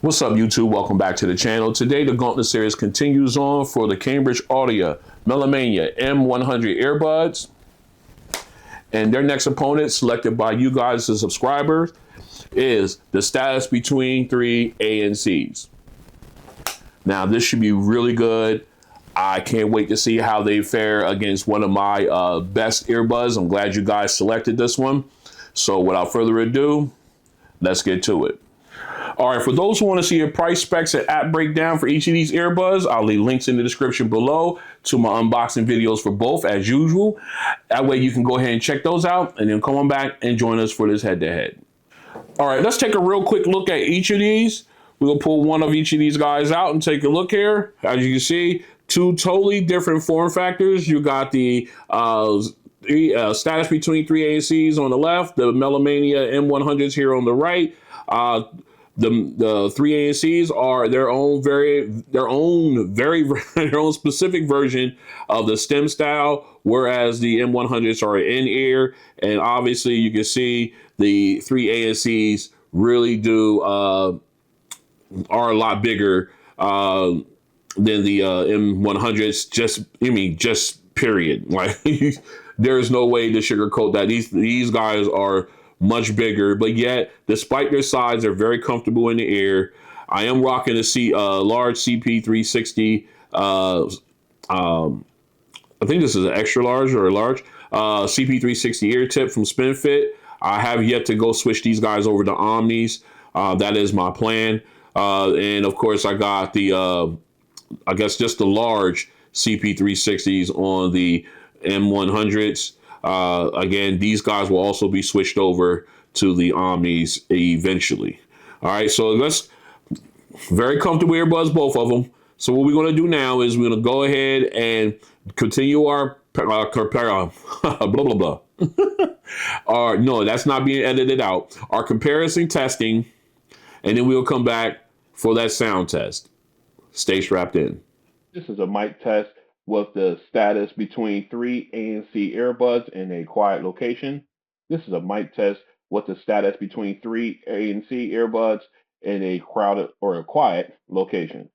What's up, YouTube? Welcome back to the channel. Today, the Gauntlet Series continues on for the Cambridge Audio Melomania M100 Earbuds. And their next opponent, selected by you guys as subscribers, is the status between three ANCs. Now, this should be really good. I can't wait to see how they fare against one of my best earbuds. I'm glad you guys selected this one. So without further ado, let's get to it. All right, for those who want to see your price specs and app breakdown for each of these earbuds, I'll leave links in the description below to my unboxing videos for both as usual. That way you can go ahead and check those out and then come on back and join us for this head-to-head. All right, let's take a real quick look at each of these. We'll pull one of each of these guys out and take a look here. As you can see, two totally different form factors. You got the status between three ANCs on the left, the Melomania M100s here on the right. The three ANCs are their own specific version of the stem style, whereas the M100s are in-ear. And obviously you can see the three ANCs really are a lot bigger than the M100s. Just period. Like there's no way to sugarcoat that. These guys are much bigger, but yet, despite their size, they're very comfortable in the ear. I am rocking a large CP360. I think this is an extra large or a large CP360 ear tip from SpinFit. I have yet to go switch these guys over to Omnis. That is my plan. And of course, I got the, I guess just the large CP360s on the M100s. Again, these guys will also be switched over to the Omnis eventually. All right, so let's very comfortable earbuds, both of them. So what we're going to do now is we're going to go ahead and continue our blah blah blah. No, that's not being edited out. Our comparison testing, and then we'll come back for that sound test. Stay strapped in. This is a mic test with the status between three ANC earbuds in a quiet location. This is a mic test with the status between three ANC earbuds in a crowded or a quiet location.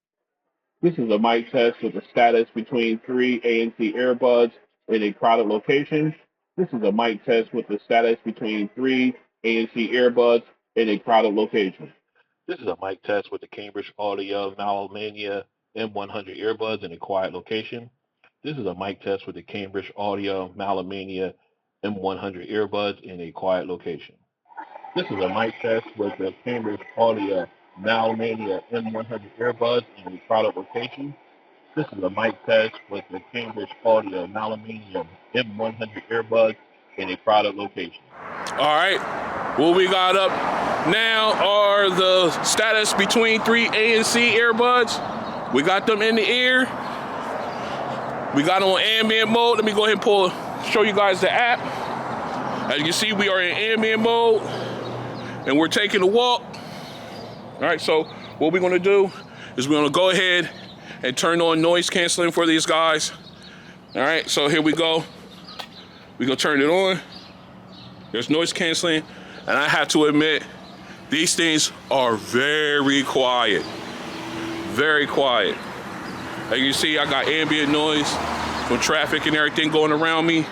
This is a mic test with the status between three ANC earbuds in a crowded location. This is a mic test with the status between three ANC earbuds in a crowded location. This is a mic test with the Cambridge Audio Melomania M100 Earbuds in a quiet location. This is a mic test with the Cambridge Audio Melomania M100 Earbuds in a quiet location. This is a mic test with the Cambridge Audio Melomania M100 Earbuds in a crowded location. This is a mic test with the Cambridge Audio Melomania M100 Earbuds in a crowded location. All right, what we got up now are the status between three ANC earbuds. We got them in the ear. We got on ambient mode. Let me go ahead and show you guys the app. As you can see, we are in ambient mode and we're taking a walk. All right, so what we're gonna do is we're gonna go ahead and turn on noise canceling for these guys. All right, so here we go. We're gonna turn it on. There's noise canceling, and I have to admit, these things are very quiet. Very quiet. As you see, I got ambient noise from traffic and everything going around me.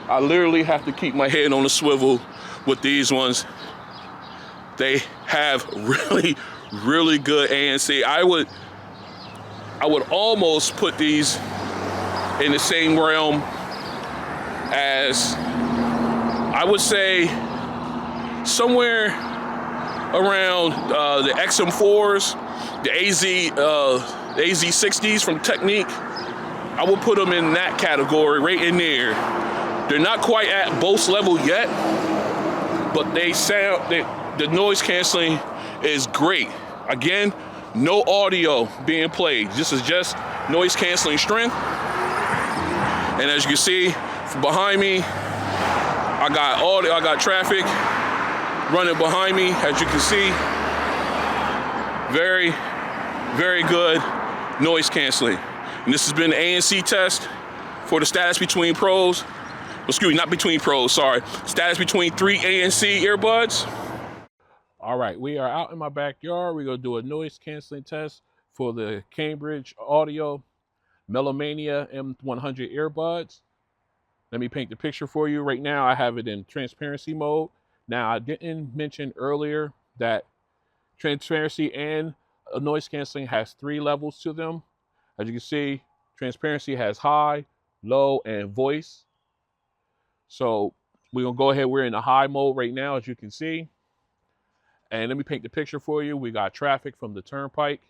I literally have to keep my head on a swivel with these ones. They have really, really good ANC. I would almost put these in the same realm as, I would say, somewhere around the XM4s, the AZ60s from Technique. I will put them in that category, right in there. They're not quite at Bose level yet, but the noise canceling is great. Again, no audio being played. This is just noise canceling strength. And as you can see, behind me, I got traffic running behind me, as you can see. Very, very good noise canceling. And this has been the ANC test for the status between pros. Excuse me, not between pros, sorry. Status between three ANC earbuds. All right, we are out in my backyard. We're going to do a noise canceling test for the Cambridge Audio Melomania M100 Earbuds. Let me paint the picture for you. Right now, I have it in transparency mode. Now, I didn't mention earlier that transparency and noise canceling has 3 levels to them. As you can see, transparency has high, low, and voice. So we're going to go ahead. We're in the high mode right now, as you can see. And let me paint the picture for you. We got traffic from the turnpike.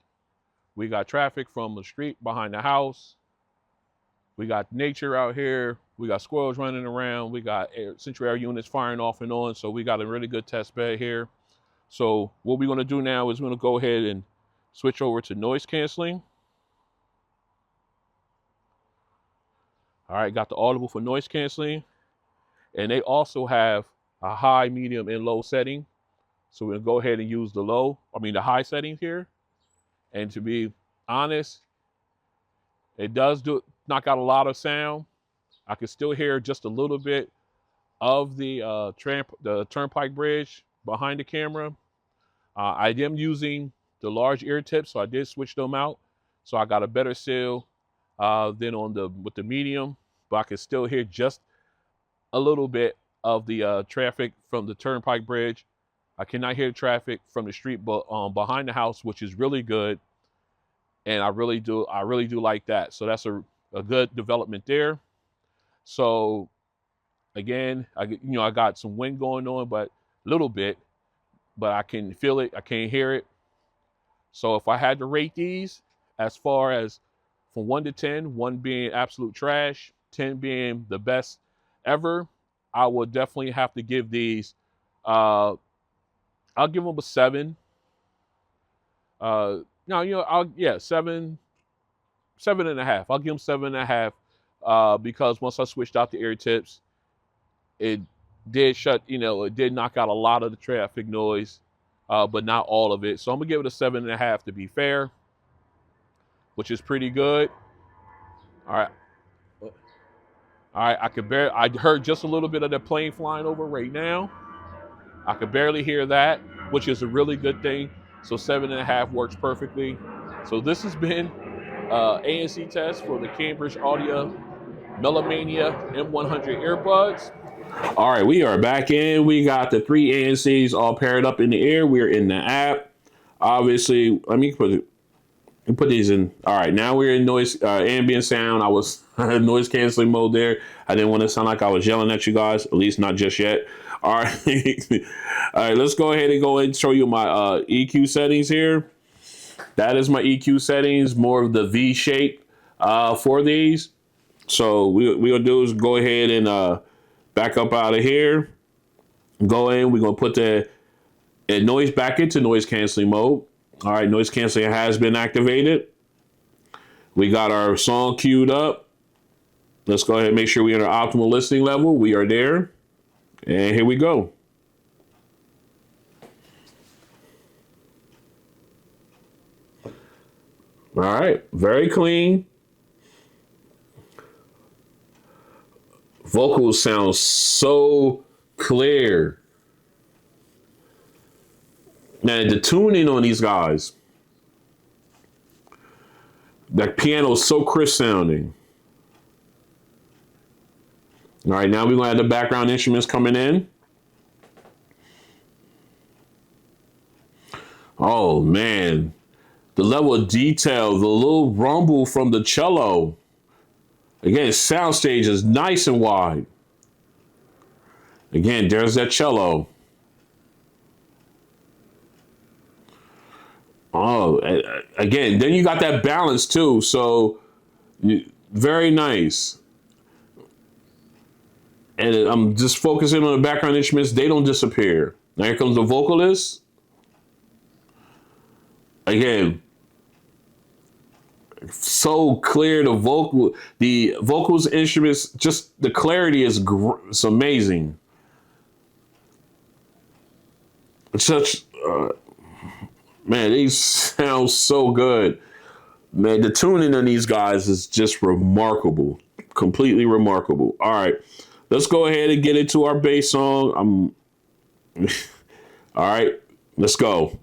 We got traffic from the street behind the house. We got nature out here. We got squirrels running around. We got central air units firing off and on. So we got a really good test bed here. So what we're going to do now is we're going to go ahead and switch over to noise canceling. All right, got the audible for noise canceling. And they also have a high, medium, and low setting. So we're going to go ahead and use the high settings here. And to be honest, it does knock out a lot of sound. I can still hear just a little bit of the turnpike bridge behind the camera. I am using the large ear tips, so I did switch them out. So I got a better seal than with the medium, but I can still hear just a little bit of the traffic from the turnpike bridge. I cannot hear the traffic from the street, but behind the house, which is really good. And I really do like that. So that's a good development there. So again, I got some wind going on, but a little bit, but I can feel it. I can't hear it. So if I had to rate these as far as from 1 to 10, 1 being absolute trash, 10 being the best ever, I would definitely have to give these, I'll give them a 7. No, seven and a half. I'll give them 7.5 because once I switched out the ear tips, it did it did knock out a lot of the traffic noise, but not all of it. So I'm gonna give it a 7.5 to be fair, which is pretty good. All right. All right, I heard just a little bit of the plane flying over right now. I could barely hear that, which is a really good thing. So 7.5 works perfectly. So this has been ANC test for the Cambridge Audio Melomania M100 Earbuds. All right, we are back in. We got the 3 ANCs all paired up in the air. We're in the app. Obviously, let me put these in. All right, now we're in noise ambient sound. I was noise canceling mode there. I didn't want to sound like I was yelling at you guys, at least not just yet. All right. All right, let's go ahead and show you my EQ settings here. That is my EQ settings, more of the V shape for these. So we're going to do is go ahead and back up out of here. Go in. We're going to put the noise back into noise canceling mode. All right, noise canceling has been activated. We got our song queued up. Let's go ahead and make sure we're in our optimal listening level. We are there. And here we go. All right, very clean. Vocals sound so clear. Man, the tuning on these guys. That piano is so crisp sounding. All right, now we're going to have the background instruments coming in. Oh, man. The level of detail, the little rumble from the cello. Again, soundstage is nice and wide. Again, there's that cello. Oh, again, then you got that balance too. So very nice. And I'm just focusing on the background instruments. They don't disappear. Now here comes the vocalist. Again, so clear. The vocals instruments, just the clarity is it's amazing. It's such, man, these sound so good. Man, the tuning on these guys is just remarkable, completely remarkable. All right, let's go ahead and get into our bass song. All right, Let's go.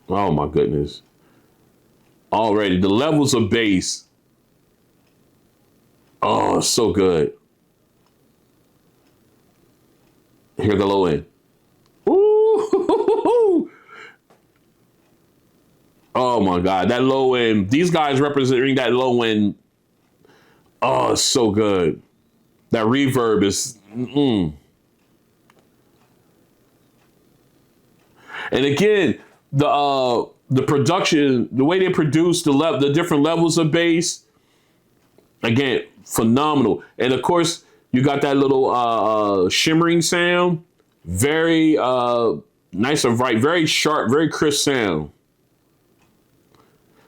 Oh my goodness. Already the levels of bass. Oh, so good. Here the low end. Ooh. Oh my God. That low end. These guys representing that low end. Oh, it's so good. That reverb is. And again, the production, the way they produce the different levels of bass, again, phenomenal. And of course, you got that little shimmering sound, very nice and bright, very sharp, very crisp sound.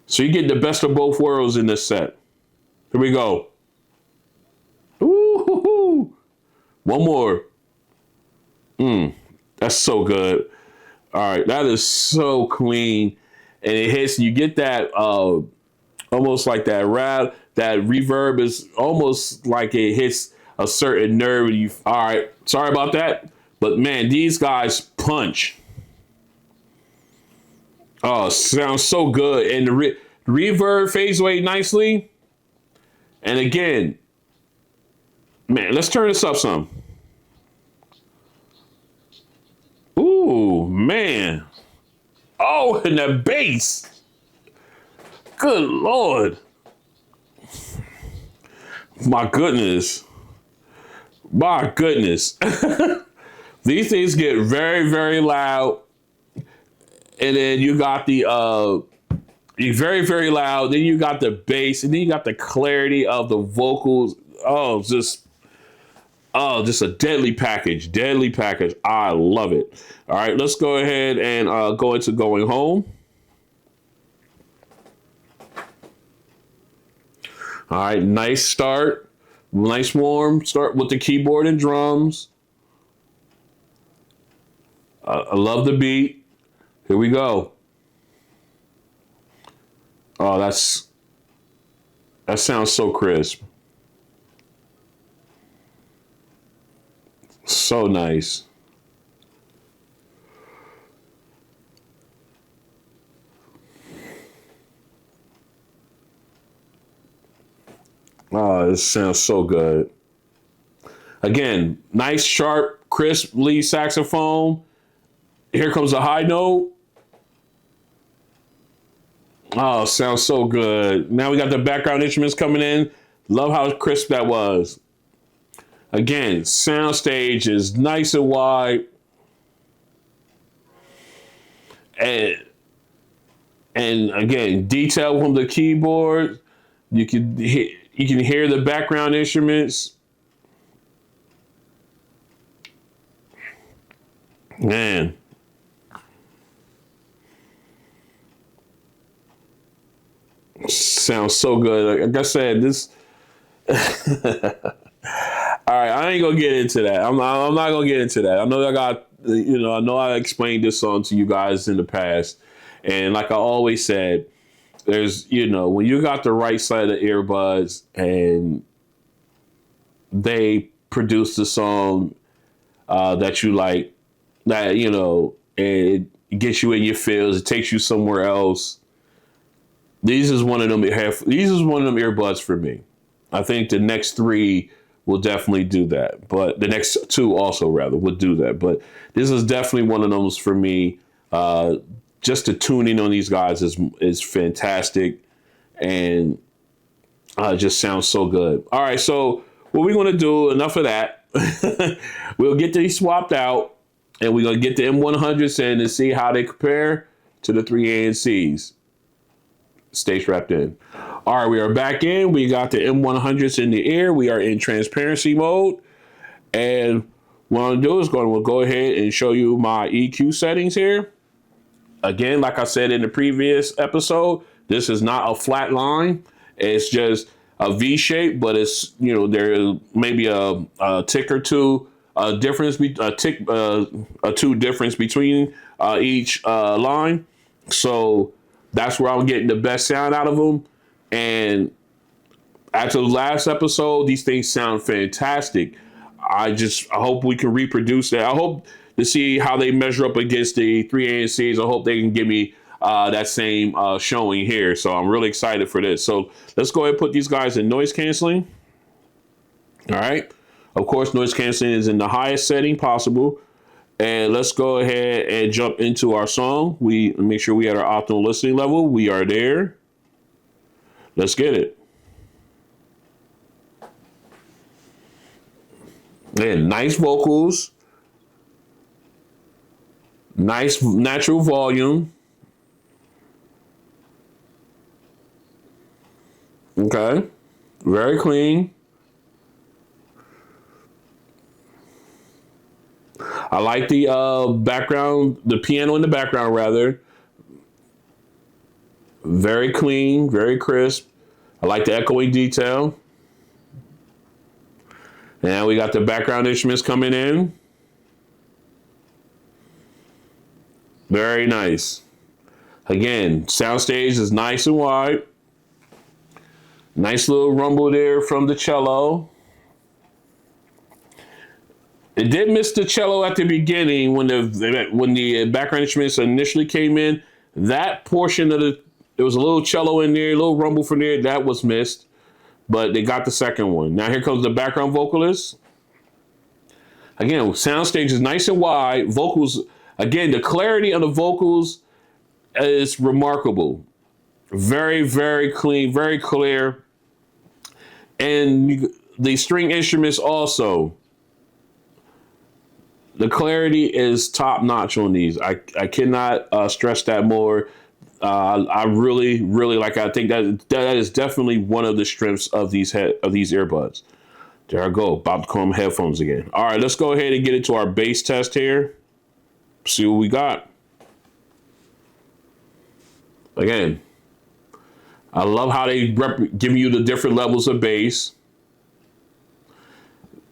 So you get the best of both worlds in this set. Here we go. Ooh, one more. That's so good. All right, that is so clean, and it hits. You get that almost like that rap. That reverb is almost like it hits a certain nerve. All right, sorry about that, but man, these guys punch. Oh, sounds so good, and the reverb fades away nicely. And again, man, let's turn this up some. Ooh, man. Oh, and the bass. Good Lord. My goodness. My goodness. These things get very, very loud. And then you got the very, very loud. Then you got the bass. And then you got the clarity of the vocals. Just a deadly package. Deadly package. I love it. All right, let's go ahead and go into going home. All right, nice start. Nice warm start with the keyboard and drums. I love the beat. Here we go. Oh, that sounds so crisp. So nice. Oh, this sounds so good. Again, nice, sharp, crisp lead saxophone. Here comes a high note. Oh, sounds so good. Now we got the background instruments coming in. Love how crisp that was. Again, soundstage is nice and wide. And again, detail from the keyboard. You can hear the background instruments. Man. Sounds so good. Like I said, this. All right, I ain't gonna get into that. I'm not gonna get into that. I know I know I explained this song to you guys in the past, and like I always said, there's, when you got the right side of earbuds and they produce the song that you like, that it gets you in your feels, it takes you somewhere else. These is one of them earbuds for me. I think the next three will definitely do that, but the next two also would do that. But this is definitely one of those for me. Just the tuning on these guys is fantastic, and just sounds so good. All right, so what we're gonna do? Enough of that. We'll get these swapped out, and we're gonna get the M100s in and see how they compare to the 3ANCs. Stay strapped in. All right, we are back in. We got the M100s in the air. We are in transparency mode. And what I'm going to do is we'll go ahead and show you my EQ settings here. Again, like I said in the previous episode, this is not a flat line. It's just a V shape, but it's, there may be a tick or two difference, a two difference between each line. So that's where I'm getting the best sound out of them. And after the last episode, these things sound fantastic. I hope we can reproduce that. I hope to see how they measure up against the 3ANCs. I hope they can give me that same showing here. So I'm really excited for this. So let's go ahead and put these guys in noise canceling. All right. Of course, noise canceling is in the highest setting possible. And let's go ahead and jump into our song. We make sure we at our optimal listening level. We are there. Let's get it. And nice vocals. Nice natural volume. Okay. Very clean. I like the background, the piano in the background, rather. Very clean, very crisp. I like the echoing detail. And we got the background instruments coming in. Very nice. Again, soundstage is nice and wide. Nice little rumble there from the cello. It did miss the cello at the beginning when the background instruments initially came in. That portion of there was a little cello in there, a little rumble from there. That was missed, but they got the second one. Now here comes the background vocalist. Again, soundstage is nice and wide. Vocals, again, the clarity of the vocals is remarkable. Very, very clean, very clear. And the string instruments also. The clarity is top notch on these. I cannot stress that more. I really, really like. I think that is definitely one of the strengths of these earbuds. There I go. About to call them headphones again. All right, let's go ahead and get into our bass test here. See what we got. Again, I love how they give you the different levels of bass.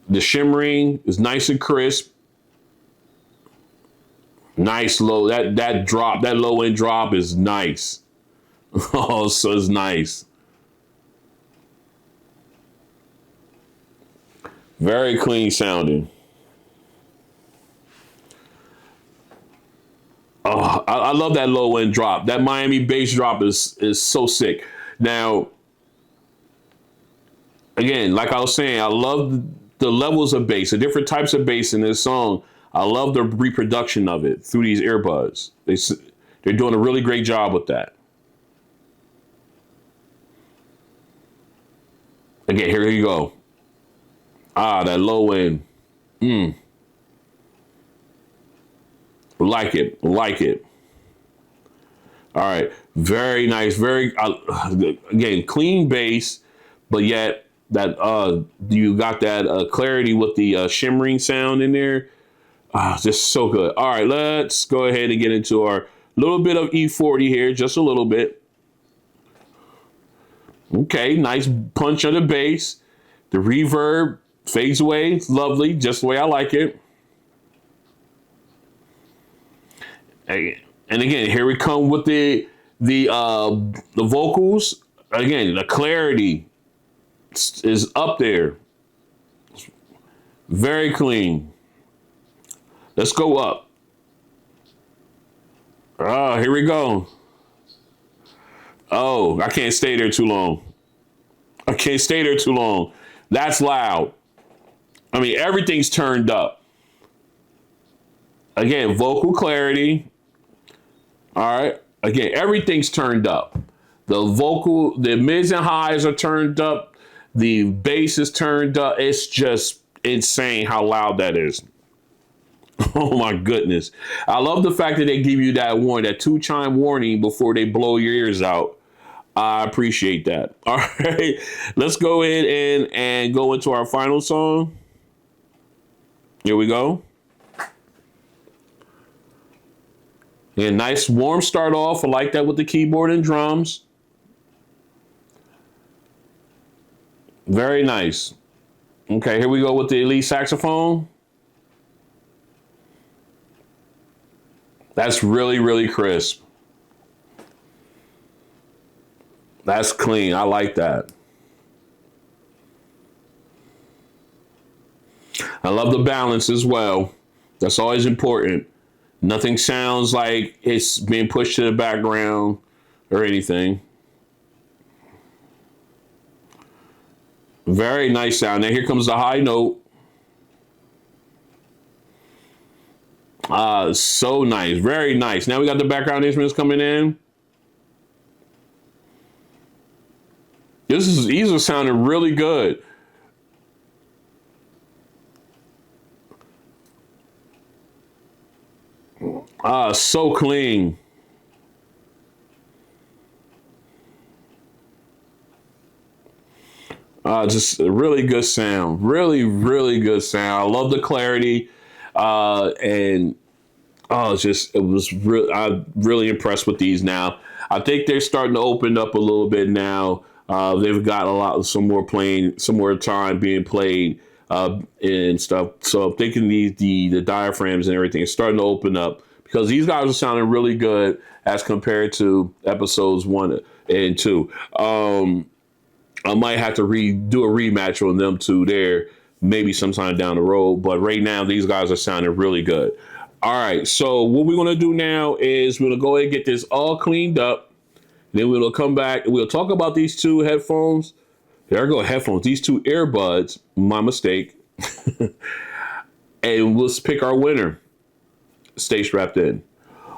The shimmering is nice and crisp. Nice low. That drop, that low end drop is nice. Oh, so it's nice. Very clean sounding. Oh, I love that low end drop. That Miami bass drop is so sick. Now, again, like I was saying, I love the levels of bass, the different types of bass in this song. I love the reproduction of it through these earbuds. They're doing a really great job with that. Again, here you go. Ah, that low end. Like it. Like it. All right. Very nice. Very, again, clean bass, but yet that you got that clarity with the shimmering sound in there. Just so good. All right, let's go ahead and get into our little bit of E40 here, just a little bit. Okay, nice punch on the bass. The reverb fades away. It's lovely, just the way I like it. And again, here we come with the vocals. Again, the clarity is up there. Very clean. Let's go up. Oh, here we go. Oh, I can't stay there too long. I can't stay there too long. That's loud. I mean, everything's turned up. Again, vocal clarity. All right. Again, everything's turned up. The mids and highs are turned up. The bass is turned up. It's just insane how loud that is. Oh my goodness. I love the fact that they give you that warning, that 2-chime warning before they blow your ears out. I appreciate that. All right. Let's go in and go into our final song. Here we go. Yeah, nice warm start off. I like that with the keyboard and drums. Very nice. Okay, here we go with the lead saxophone. That's really, really crisp. That's clean. I like that. I love the balance as well. That's always important. Nothing sounds like it's being pushed to the background or anything. Very nice sound. Now here comes the high note. So nice. Very nice. Now we got the background instruments coming in. These are sounding really good. So clean. Just a really good sound. Really, really good sound. I love the clarity. And I'm really impressed with these now. I think they're starting to open up a little bit now. They've got some more time being played and stuff. So I'm thinking the diaphragms and everything is starting to open up because these guys are sounding really good as compared to episodes 1 and 2. I might have to do a rematch on them two there, maybe sometime down the road. But right now, these guys are sounding really good. All right, so what we're gonna do now is we're gonna go ahead and get this all cleaned up. Then we'll come back and we'll talk about these two headphones. There I go, headphones. These two earbuds, my mistake. And we'll pick our winner. Stay strapped in.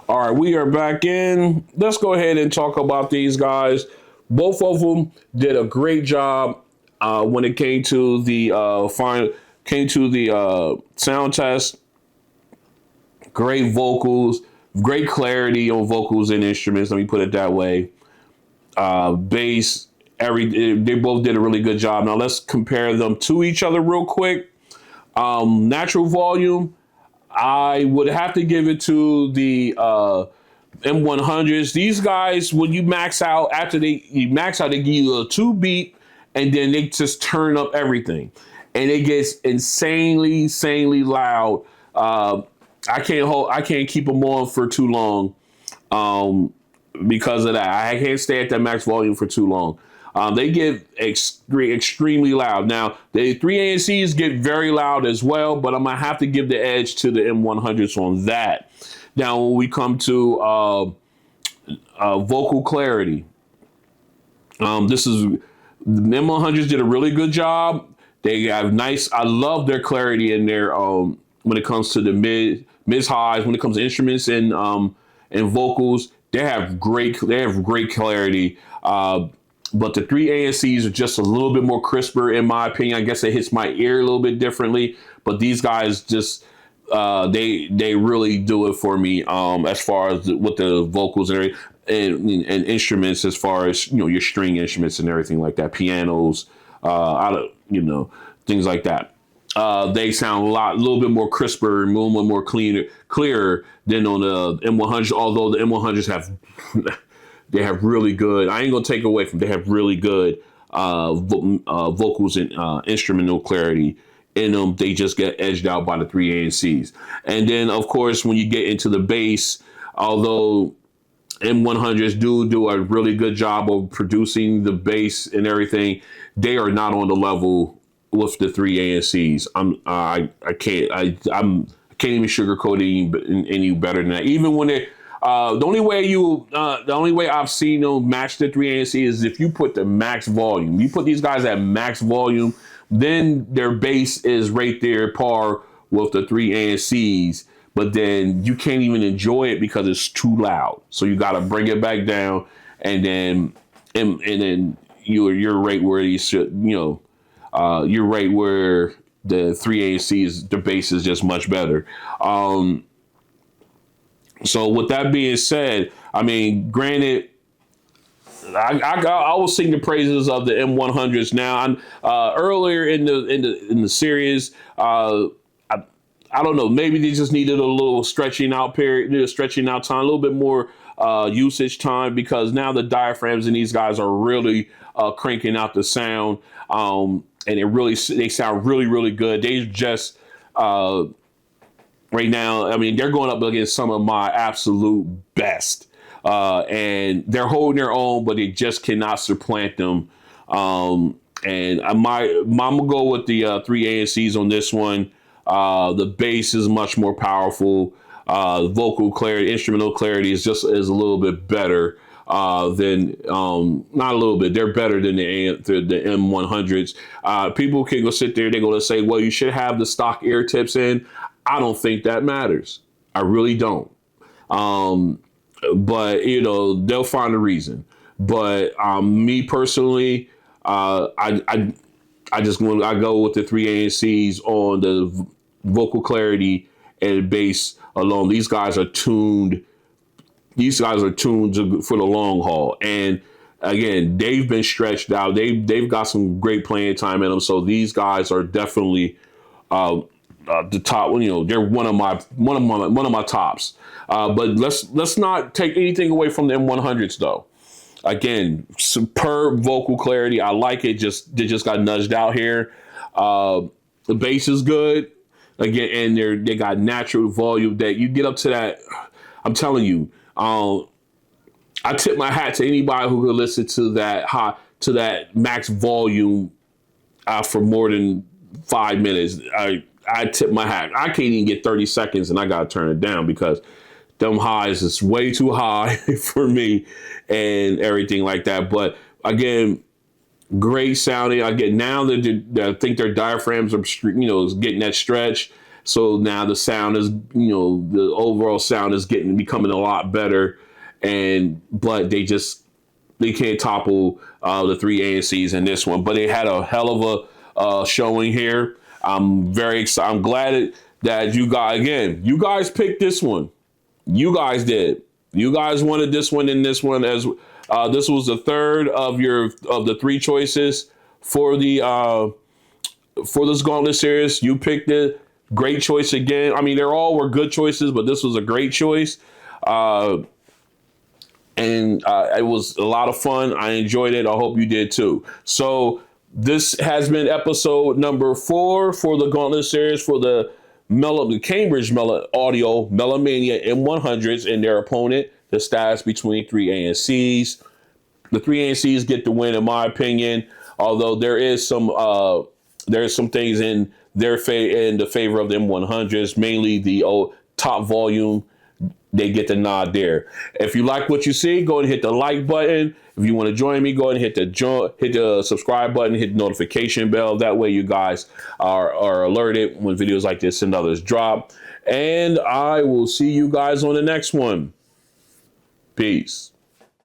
All right, we are back in. Let's go ahead and talk about these guys. Both of them did a great job when it came to the sound test. Great vocals, great clarity on vocals and instruments. Let me put it that way. Bass, they both did a really good job. Now let's compare them to each other real quick. Natural volume, I would have to give it to the M100s. These guys, when you max out, they give you a 2 beat, and then they just turn up everything, and it gets insanely loud. I can't keep them on for too long because of that. I can't stay at that max volume for too long. They get extremely loud. Now, the 3ANCs get very loud as well, but I'm going to have to give the edge to the M100s on that. Now, when we come to vocal clarity, the M100s did a really good job. They have I love their clarity in their when it comes to the mid highs, when it comes to instruments and vocals. They have great clarity. But the 3ANCs are just a little bit more crisper, in my opinion. I guess it hits my ear a little bit differently. But these guys just they really do it for me as far as with the vocals and instruments, as far as your string instruments and everything like that, pianos, things like that. They sound a little bit more crisper, a little more clearer than on the M100s. Although the M100s they have really good. I ain't gonna take away from. They have really good vocals and instrumental clarity in them. They just get edged out by the 3ANCs. And then, of course, when you get into the bass, although M100s do a really good job of producing the bass and everything, they are not on the level with the 3ANCs. I can't even sugarcoat it any better than that. Even when they the only way I've seen them match the 3ANC is if you put the max volume. You put these guys at max volume, then their bass is right there par with the 3ANCs. But then you can't even enjoy it because it's too loud. So you got to bring it back down, and then you're right where you should. You're right where the 3ANCs, the bass is just much better. So with that being said, I mean, granted, I will sing the praises of the M100s now. Earlier in the series, I don't know, maybe they just needed a little stretching out period, stretching out time, a little bit more usage time, because now the diaphragms in these guys are really cranking out the sound, and they sound really good. They just right now, I mean, they're going up against some of my absolute best, and they're holding their own, but they just cannot supplant them. And I'm gonna go with the 3ANCs on this one. The bass is much more powerful. Vocal clarity, instrumental clarity is a little bit better than not a little bit. They're better than the M100s. People can go sit there. They're going to say, well, you should have the stock ear tips in. I don't think that matters. I really don't. But they'll find a reason. But me personally, I go with the 3ANCs on the vocal clarity and bass alone. These guys are tuned. These guys are tuned for the long haul. And again, they've been stretched out. They've got some great playing time in them. So these guys are definitely the top. They're one of my tops. But let's not take anything away from the M100s though. Again, superb vocal clarity. I like it. They just got nudged out here. The bass is good. Again, and they got natural volume that you get up to that. I'm telling you, I tip my hat to anybody who could listen to that max volume for more than 5 minutes. I tip my hat. I can't even get 30 seconds and I gotta turn it down because them highs is way too high for me and everything like that. But again, great sounding. Again, now I think their diaphragms are getting that stretch. So now the sound is the overall sound is becoming a lot better. But they can't topple the 3ANCs in this one. But they had a hell of a showing here. I'm very excited. I'm glad that you guys picked this one. You guys did. You guys wanted this one and this one as this was the third of the 3 choices for this Gauntlet series. You picked it. Great choice again. I mean, they all were good choices, but this was a great choice. And it was a lot of fun. I enjoyed it. I hope you did too. So this has been episode number 4 for the Gauntlet series for the Cambridge Audio Melomania M100s and their opponent, the status between 3ANCs. The 3ANCs get the win, in my opinion. Although there is some things in the favor of the M100s, mainly the top volume. They get the nod there. If you like what you see, go and hit the like button. If you want to join me, go ahead and hit the subscribe button, hit the notification bell. That way you guys are alerted when videos like this and others drop. And I will see you guys on the next one. Peace.